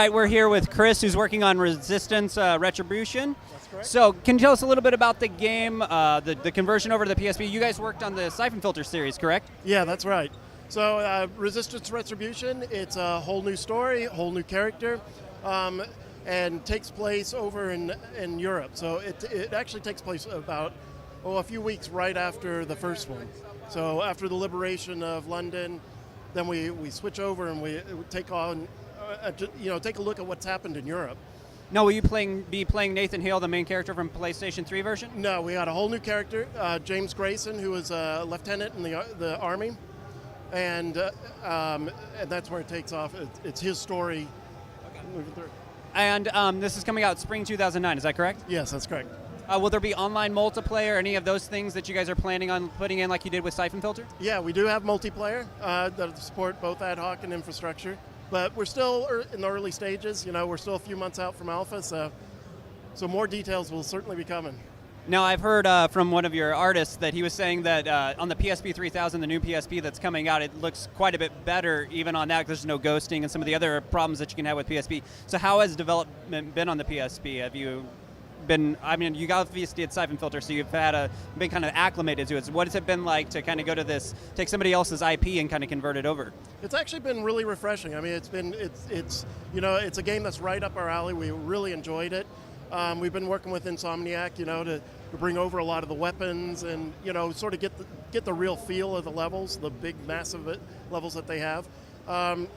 right, we're here with Chris, who's working on Resistance Retribution. That's correct. So, can you tell us a little bit about the game, the conversion over to the PSP? You guys worked on the Siphon Filter series, correct? Yeah, that's right. So Resistance Retribution, it's a whole new story, whole new character, and takes place over in Europe. So it actually takes place about a few weeks right after the first one. So after the liberation of London, then we switch over and we take on, take a look at what's happened in Europe. Now, will you be playing Nathan Hale, the main character from PlayStation 3 version? No, we got a whole new character, James Grayson, who is a lieutenant in the Army. And that's where it takes off. It's his story. Moving through. And this is coming out spring 2009, is that correct? Yes, that's correct. Will there be online multiplayer, any of those things that you guys are planning on putting in like you did with Siphon Filter? Yeah, we do have multiplayer that support both ad hoc and infrastructure. But we're still in the early stages. We're still a few months out from alpha, so more details will certainly be coming. Now, I've heard from one of your artists that he was saying that on the PSP 3000, the new PSP that's coming out, it looks quite a bit better even on that because there's no ghosting and some of the other problems that you can have with PSP. So how has development been on the PSP? Have you been, you obviously did Siphon Filter, so you've been kind of acclimated to it. So what has it been like to kind of go to this, take somebody else's IP and kind of convert it over? It's actually been really refreshing. It's a game that's right up our alley. We really enjoyed it. We've been working with Insomniac, to bring over a lot of the weapons and, sort of get the real feel of the levels, the big, massive levels that they have.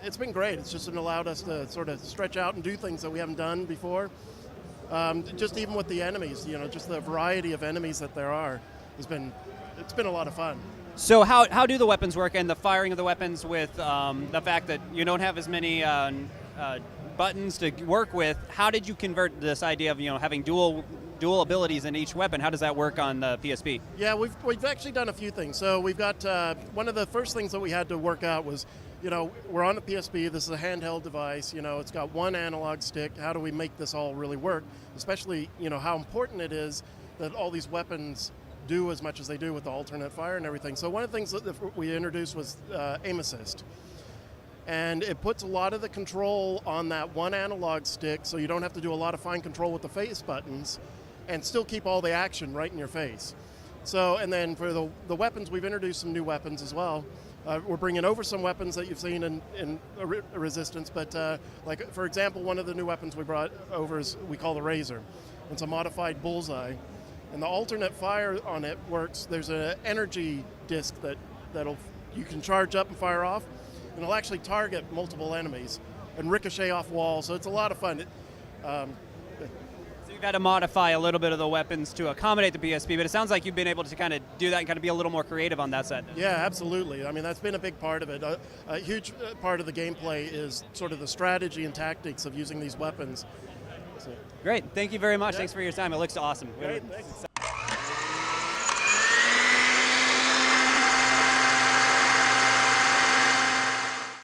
It's been great. It's just allowed us to sort of stretch out and do things that we haven't done before. Just even with the enemies, just the variety of enemies that there are, it's been a lot of fun. So how do the weapons work and the firing of the weapons with the fact that you don't have as many buttons to work with? How did you convert this idea of having dual abilities in each weapon? How does that work on the PSP? Yeah, we've actually done a few things. So we've got one of the first things that we had to work out was, we're on the PSP. This is a handheld device. It's got one analog stick. How do we make this all really work? Especially, how important it is that all these weapons do as much as they do with the alternate fire and everything. So one of the things that we introduced was aim assist. And it puts a lot of the control on that one analog stick, so you don't have to do a lot of fine control with the face buttons and still keep all the action right in your face. So, and then for the weapons, we've introduced some new weapons as well. We're bringing over some weapons that you've seen in Resistance, but like, for example, one of the new weapons we brought over is we call the Razor. It's a modified bullseye. And the alternate fire on it works. There's an energy disc you can charge up and fire off, and it'll actually target multiple enemies and ricochet off walls, so it's a lot of fun. So you've had to modify a little bit of the weapons to accommodate the PSP, but it sounds like you've been able to kind of do that and kind of be a little more creative on that side. Yeah, absolutely. That's been a big part of it. A huge part of the gameplay is sort of the strategy and tactics of using these weapons. Great. Thank you very much. Yeah. Thanks for your time. It looks awesome. Great, thanks.